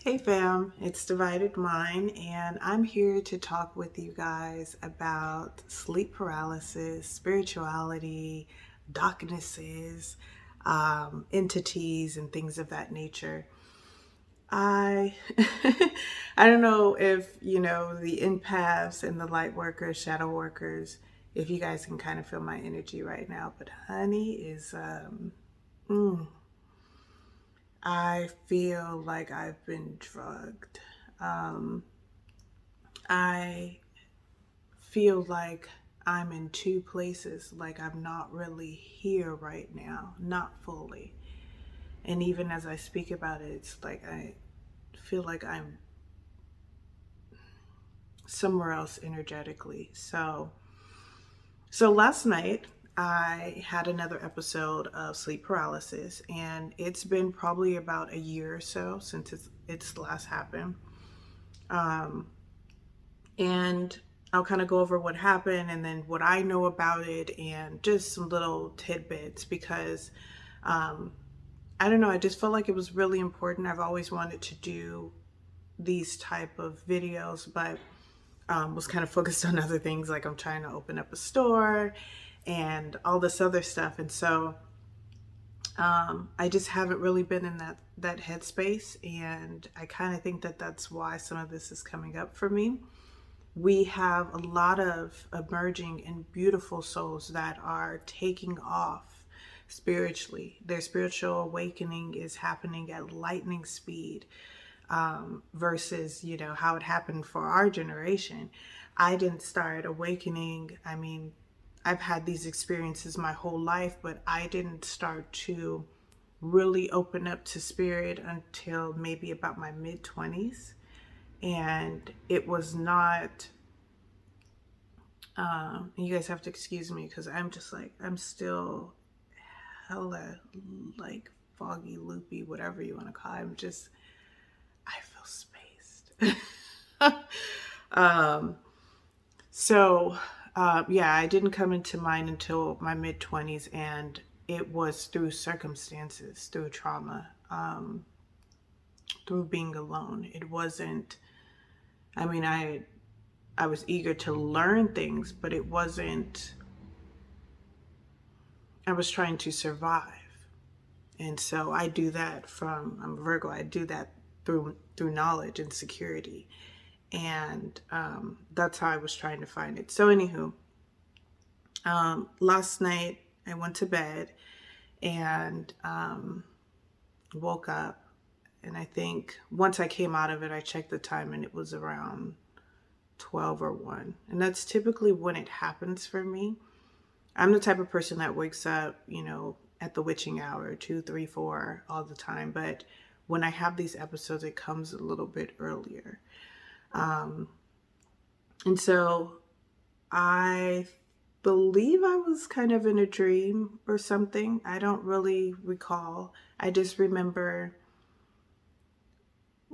Hey fam, it's Divided Mind, and I'm here to talk with you guys about sleep paralysis, spirituality, darknesses, entities, and things of that nature. I I don't know if the empaths and the light workers, shadow workers, if you guys can kind of feel my energy right now, but honey is mm, I feel like I've been drugged. Um, I feel like I'm in two places, like I'm not really here right now, not fully. And even as I speak about it, it's like I feel like I'm somewhere else energetically. So last night I had another episode of sleep paralysis, and it's been probably about a year or so since it's last happened. Um, and I'll kind of go over what happened and then what I know about it and just some little tidbits because um, I don't know, I just felt like it was really important. I've always wanted to do these type of videos, but was kind of focused on other things, like I'm trying to open up a store and all this other stuff. And so I just haven't really been in that headspace, and I kind of think that that's why some of this is coming up for me. We have a lot of emerging and beautiful souls that are taking off spiritually. Their spiritual awakening is happening at lightning speed, versus, how it happened for our generation. I didn't start awakening. I mean, I've had these experiences my whole life, but I didn't start to really open up to spirit until maybe about my mid 20s. And it was not you guys have to excuse me because I'm just like, I'm still hella like foggy, loopy, whatever you want to call it. I feel spaced. um, so, yeah, I didn't come into mine until my mid 20s, and it was through circumstances, through trauma, through being alone. It wasn't, I mean, I was eager to learn things, but it wasn't, I was trying to survive. And so I do that from, I'm a Virgo, I do that through knowledge and security. And that's how I was trying to find it. So anywho, last night I went to bed and woke up. And I think once I came out of it, I checked the time and it was around 12 or 1. And that's typically when it happens for me. I'm the type of person that wakes up, at the witching hour, 2, 3, 4, all the time. But when I have these episodes, it comes a little bit earlier. And so I believe I was kind of in a dream or something. I don't really recall. I just remember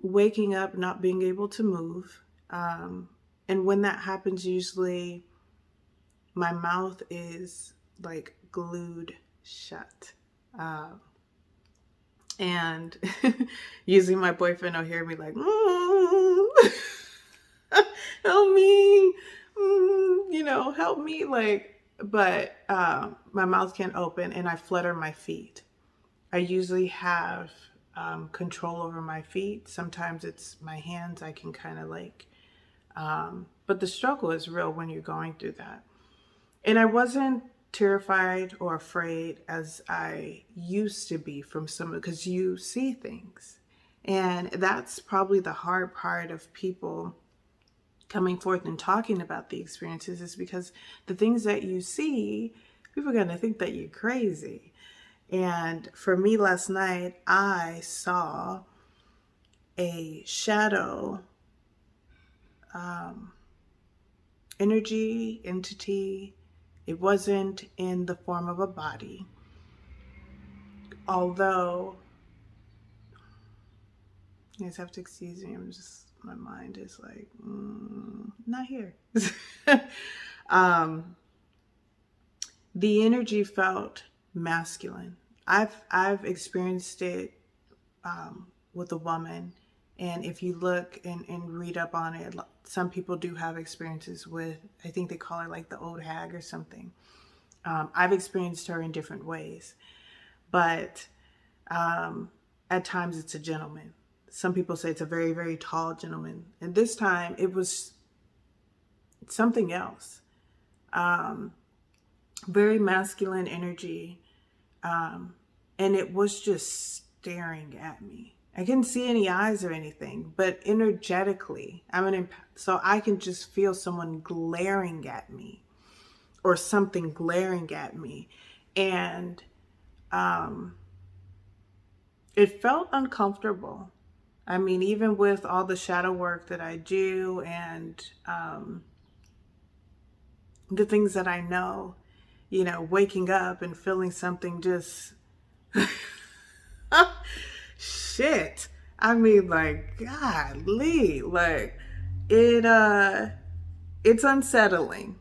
waking up, not being able to move. And when that happens, usually my mouth is like glued shut. And usually my boyfriend will hear me like, help me, help me. Like, but my mouth can't open and I flutter my feet. I usually have control over my feet. Sometimes it's my hands. I can kind of like, but the struggle is real when you're going through that. And I wasn't terrified or afraid as I used to be from some, because you see things. And that's probably the hard part of people coming forth and talking about the experiences, is because the things that you see, people are going to think that you're crazy. And for me last night, I saw a shadow energy, entity. It wasn't in the form of a body. Although, you guys have to excuse me, my mind is like, not here. um, the energy felt masculine. I've experienced it with a woman, And if you look and read up on it, some people do have experiences with, I think they call her like the old hag or something. I've experienced her in different ways, but at times it's a gentleman. Some people say it's a very, very tall gentleman. And this time it was something else. Very masculine energy. And it was just staring at me. I couldn't see any eyes or anything, but energetically, so I can just feel someone glaring at me or something glaring at me. And it felt uncomfortable. I mean, even with all the shadow work that I do and the things that I know, waking up and feeling something just shit. I mean, like, golly, like it's unsettling.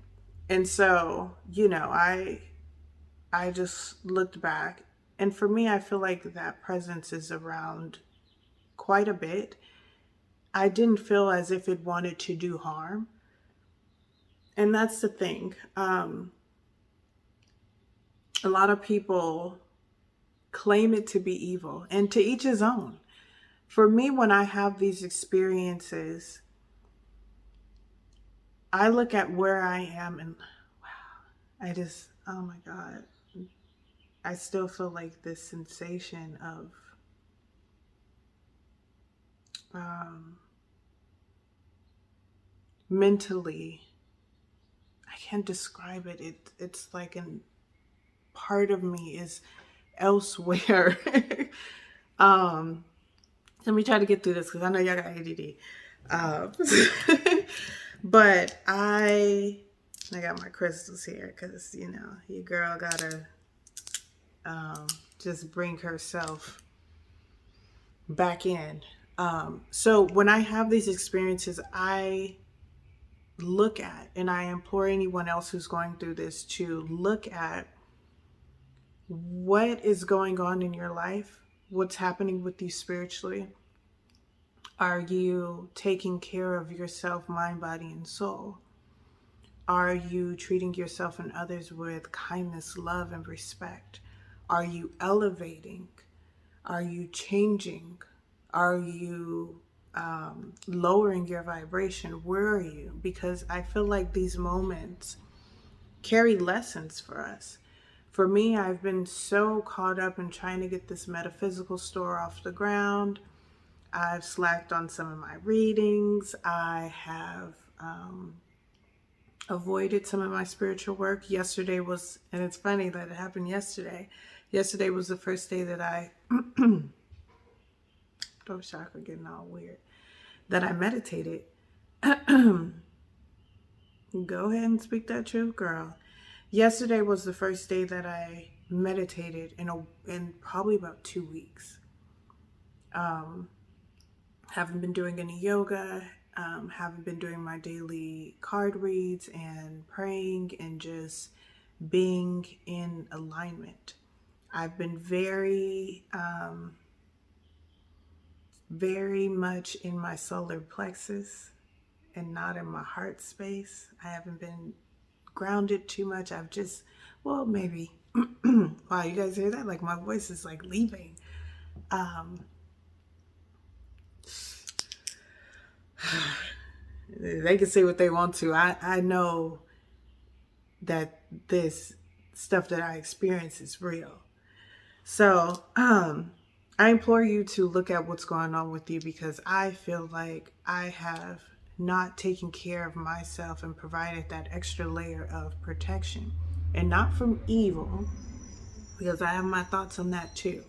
And so, I just looked back, and for me, I feel like that presence is around quite a bit. I didn't feel as if it wanted to do harm. And that's the thing. A lot of people claim it to be evil, and to each his own. For me, when I have these experiences, I look at where I am and wow, oh my God, I still feel like this sensation of mentally, I can't describe it. It's like a part of me is elsewhere. Let me try to get through this because I know y'all got ADD. But I got my crystals here because, your girl gotta just bring herself back in. So when I have these experiences, I look at, and I implore anyone else who's going through this to look at what is going on in your life, what's happening with you spiritually. Are you taking care of yourself, mind, body, and soul? Are you treating yourself and others with kindness, love, and respect? Are you elevating? Are you changing? Are you lowering your vibration? Where are you? Because I feel like these moments carry lessons for us. For me, I've been so caught up in trying to get this metaphysical store off the ground. I've slacked on some of my readings. I have avoided some of my spiritual work. Yesterday was, and it's funny that it happened yesterday. Yesterday was the first day that I, throat chakra getting all weird, that I meditated. Go ahead and speak that truth, girl. Yesterday was the first day that I meditated in probably about 2 weeks. Haven't been doing any yoga, haven't been doing my daily card reads and praying and just being in alignment. I've been very, very much in my solar plexus and not in my heart space. I haven't been grounded too much. I've just, well, maybe. Wow, you guys hear that? Like my voice is like leaving. They can say what they want to. I know that this stuff that I experience is real. So I implore you to look at what's going on with you, because I feel like I have not taken care of myself and provided that extra layer of protection, and not from evil, because I have my thoughts on that too.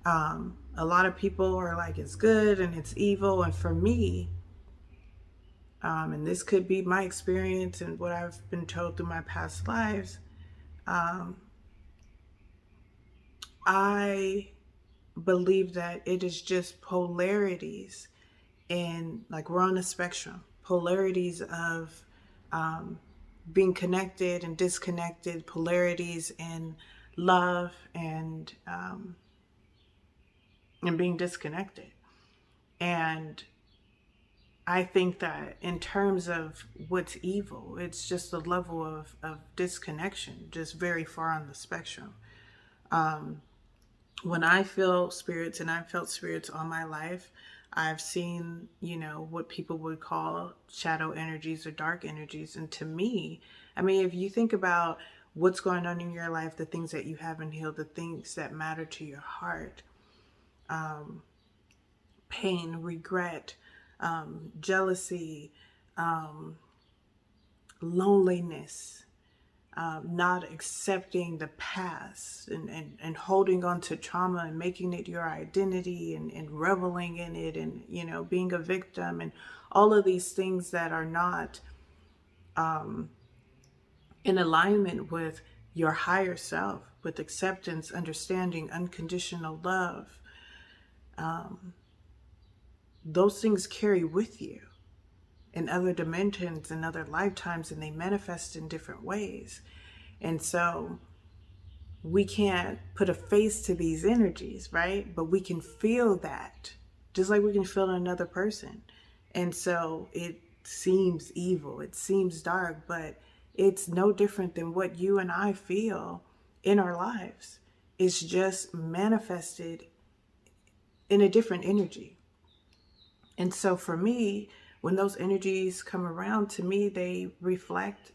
A lot of people are like, it's good and it's evil. And for me, and this could be my experience and what I've been told through my past lives, I believe that it is just polarities, and like we're on a spectrum, polarities of being connected and disconnected, polarities in love and being disconnected. And I think that in terms of what's evil, it's just a level of disconnection, just very far on the spectrum. When I feel spirits, and I've felt spirits all my life, I've seen, what people would call shadow energies or dark energies. And to me, I mean, if you think about what's going on in your life, the things that you haven't healed, the things that matter to your heart, pain, regret, jealousy, loneliness, not accepting the past, and holding on to trauma and making it your identity, and reveling in it, and being a victim, and all of these things that are not in alignment with your higher self, with acceptance, understanding, unconditional love. Those things carry with you in other dimensions and other lifetimes, and they manifest in different ways. And so we can't put a face to these energies, right? But we can feel that, just like we can feel another person. And so it seems evil, it seems dark, but it's no different than what you and I feel in our lives. It's just manifested in a different energy. And so for me, when those energies come around, to me, they reflect,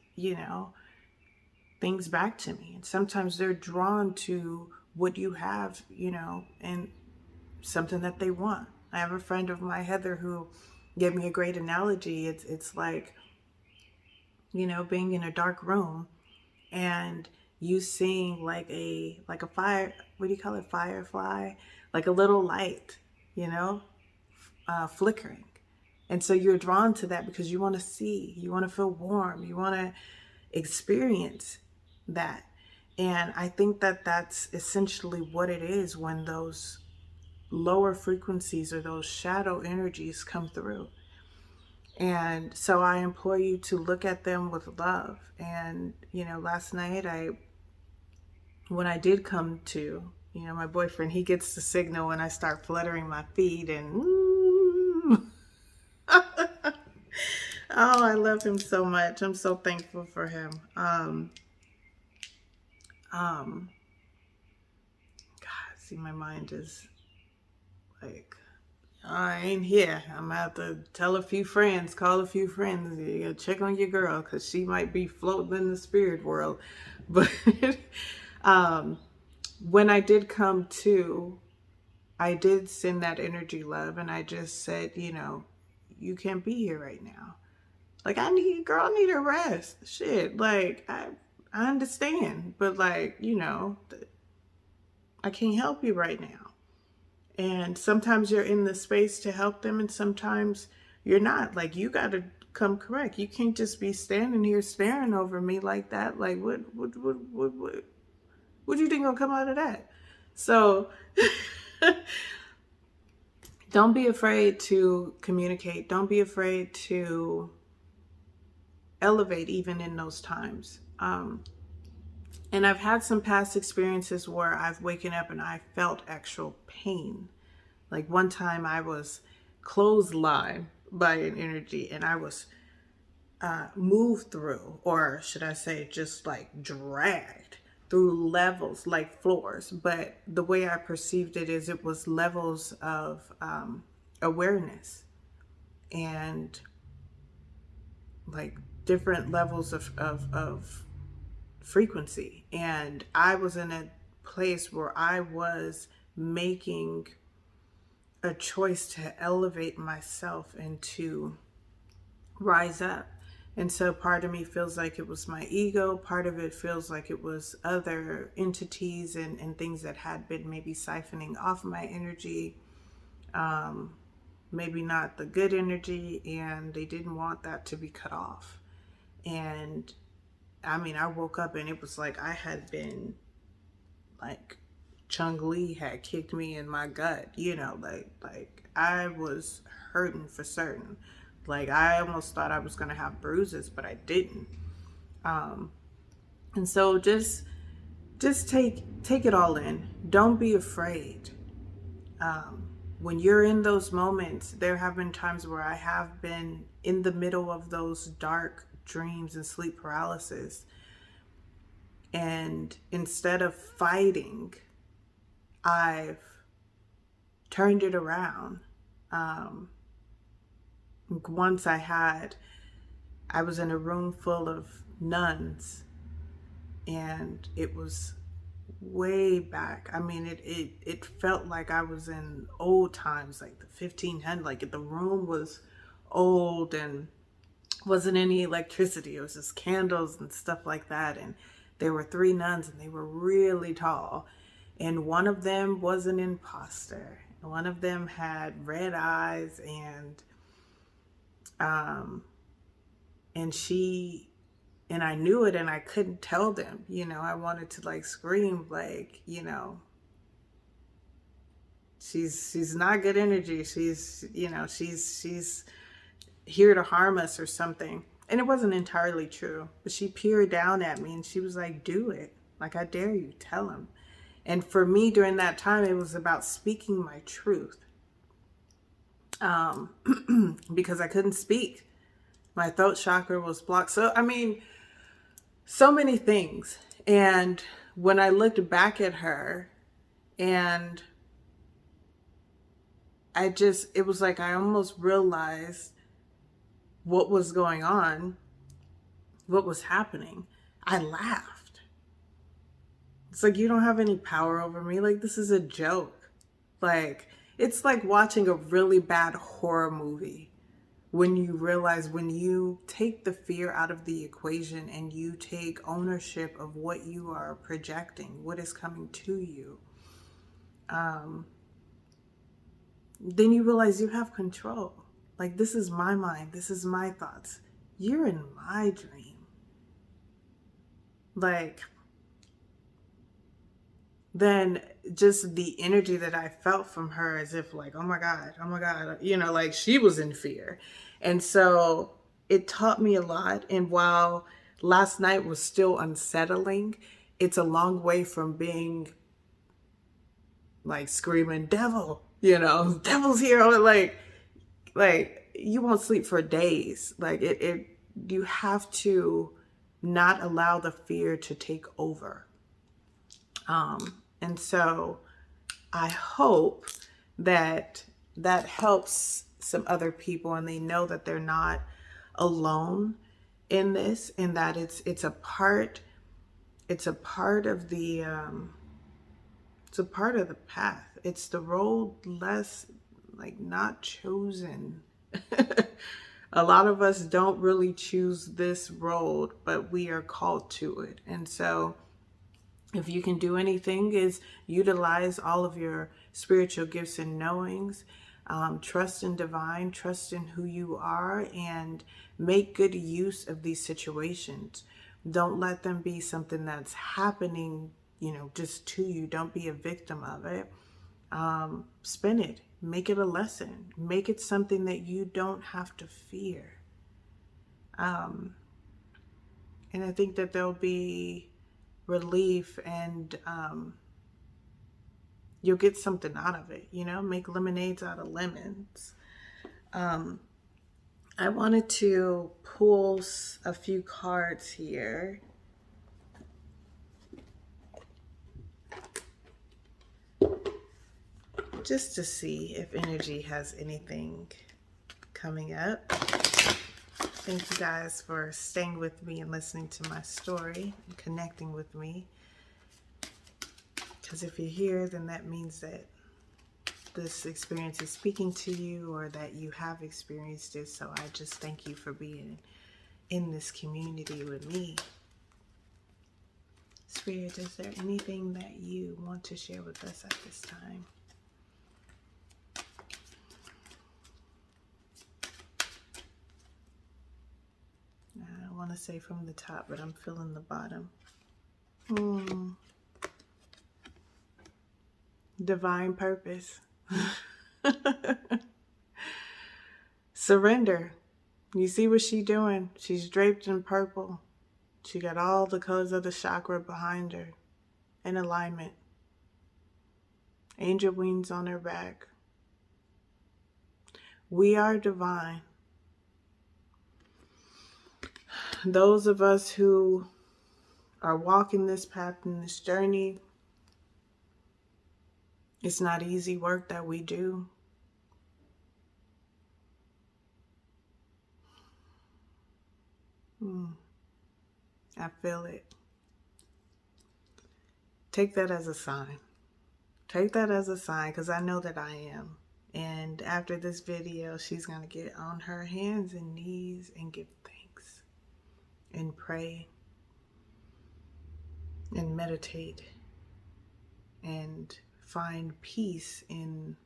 things back to me. And sometimes they're drawn to what you have, and something that they want. I have a friend of mine, Heather, who gave me a great analogy. It's like, being in a dark room and you seeing like a fire, what do you call it? Firefly, like a little light, flickering. And so you're drawn to that because you want to see, you want to feel warm, you want to experience that. And I think that that's essentially what it is when those lower frequencies or those shadow energies come through. And so I implore you to look at them with love. And, last night when I did come to, my boyfriend, he gets the signal when I start fluttering my feet and oh, I love him so much. I'm so thankful for him. God, see, my mind is like, I ain't here. I'm gonna have to tell a few friends, call a few friends, check on your girl, because she might be floating in the spirit world. But when I did come to, I did send that energy love, and I just said, you can't be here right now. Like, I need a rest. Shit, like, I understand, but like, I can't help you right now. And sometimes you're in the space to help them, and sometimes you're not. Like, you got to come correct. You can't just be standing here staring over me like that. Like, what do you think will come out of that? So don't be afraid to communicate. Don't be afraid to elevate even in those times. And I've had some past experiences where I've waken up and I felt actual pain. Like one time I was clotheslined by an energy, and I was moved through, or should I say just like dragged through levels like floors. But the way I perceived it is it was levels of awareness, and like different levels of frequency. And I was in a place where I was making a choice to elevate myself and to rise up. And so part of me feels like it was my ego. Part of it feels like it was other entities and things that had been maybe siphoning off my energy. Maybe not the good energy, and they didn't want that to be cut off. And I mean, I woke up and it was like I had been, like, Chung Lee had kicked me in my gut, like I was hurting for certain. Like, I almost thought I was going to have bruises, but I didn't. And so just take it all in. Don't be afraid. when you're in those moments, there have been times where I have been in the middle of those dark dreams and sleep paralysis. And instead of fighting, I've turned it around. Um, Once I was in a room full of nuns, and it was way back. I mean, it felt like I was in old times, like the 1500s. Like the room was old and wasn't any electricity. It was just candles and stuff like that. And there were three nuns, and they were really tall. And one of them was an imposter. One of them had red eyes, um, and I knew it, and I couldn't tell them. I wanted to like scream, like, she's not good energy. She's here to harm us or something. And it wasn't entirely true, but she peered down at me and she was like, do it. Like, I dare you, tell him. And for me during that time, it was about speaking my truth. Because I couldn't speak. My throat chakra was blocked. So, I mean, so many things. And when I looked back at her, and it was like I almost realized what was going on, what was happening. I laughed. It's like, you don't have any power over me. Like, this is a joke. Like, it's like watching a really bad horror movie. When you realize, when you take the fear out of the equation and you take ownership of what you are projecting, what is coming to you, then you realize you have control. Like, this is my mind. This is my thoughts. You're in my dream. Like, then just the energy that I felt from her, as if like, oh my God, like she was in fear. And so it taught me a lot. And while last night was still unsettling, it's a long way from being like screaming, devil, devil's here. Or like you won't sleep for days. Like you have to not allow the fear to take over. And so I hope that helps some other people, and they know that they're not alone in this, and that it's a part of the path. It's the road less like not chosen. A lot of us don't really choose this road, but we are called to it. And so if you can do anything, is utilize all of your spiritual gifts and knowings, trust in divine, trust in who you are, and make good use of these situations. Don't let them be something that's happening, just to you. Don't be a victim of it. Spin it, make it a lesson, make it something that you don't have to fear. And I think that there'll be relief, and you'll get something out of it. Make lemonades out of lemons. I wanted to pull a few cards here. Just to see if energy has anything coming up. Thank you guys for staying with me and listening to my story and connecting with me. Because if you're here, then that means that this experience is speaking to you, or that you have experienced it. So I just thank you for being in this community with me. Spirit, is there anything that you want to share with us at this time? I want to say from the top, but I'm feeling the bottom. Divine purpose. Surrender. You see what she's doing? She's draped in purple. She got all the colors of the chakra behind her in alignment. Angel wings on her back. We are divine. Those of us who are walking this path and this journey, it's not easy work that we do. I feel it. Take that as a sign. Take that as a sign, because I know that I am. And after this video, she's going to get on her hands and knees and give thanks and pray and meditate and find peace in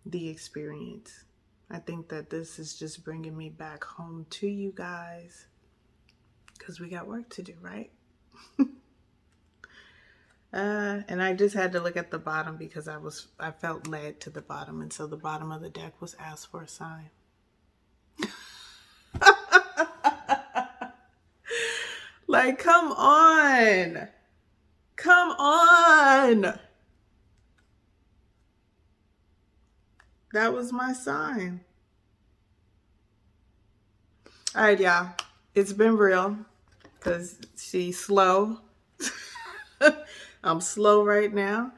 the experience. I think that this is just bringing me back home to you guys, because we got work to do, right? And I just had to look at the bottom because I felt led to the bottom, and so the bottom of the deck was asked for a sign. Like, come on. Come on. That was my sign. All right, y'all. It's been real because she's slow. I'm slow right now.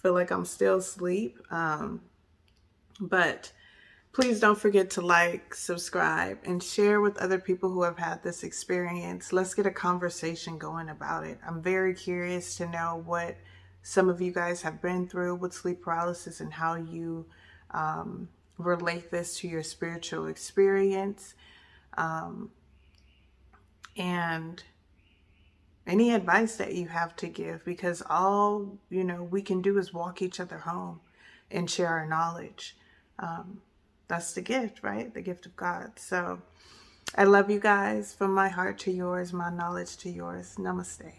Feel like I'm still asleep. But please don't forget to like, subscribe, and share with other people who have had this experience. Let's get a conversation going about it. I'm very curious to know what some of you guys have been through with sleep paralysis and how you relate this to your spiritual experience. And any advice that you have to give, because all we can do is walk each other home and share our knowledge. That's the gift, right? The gift of God. So I love you guys, from my heart to yours, my knowledge to yours. Namaste.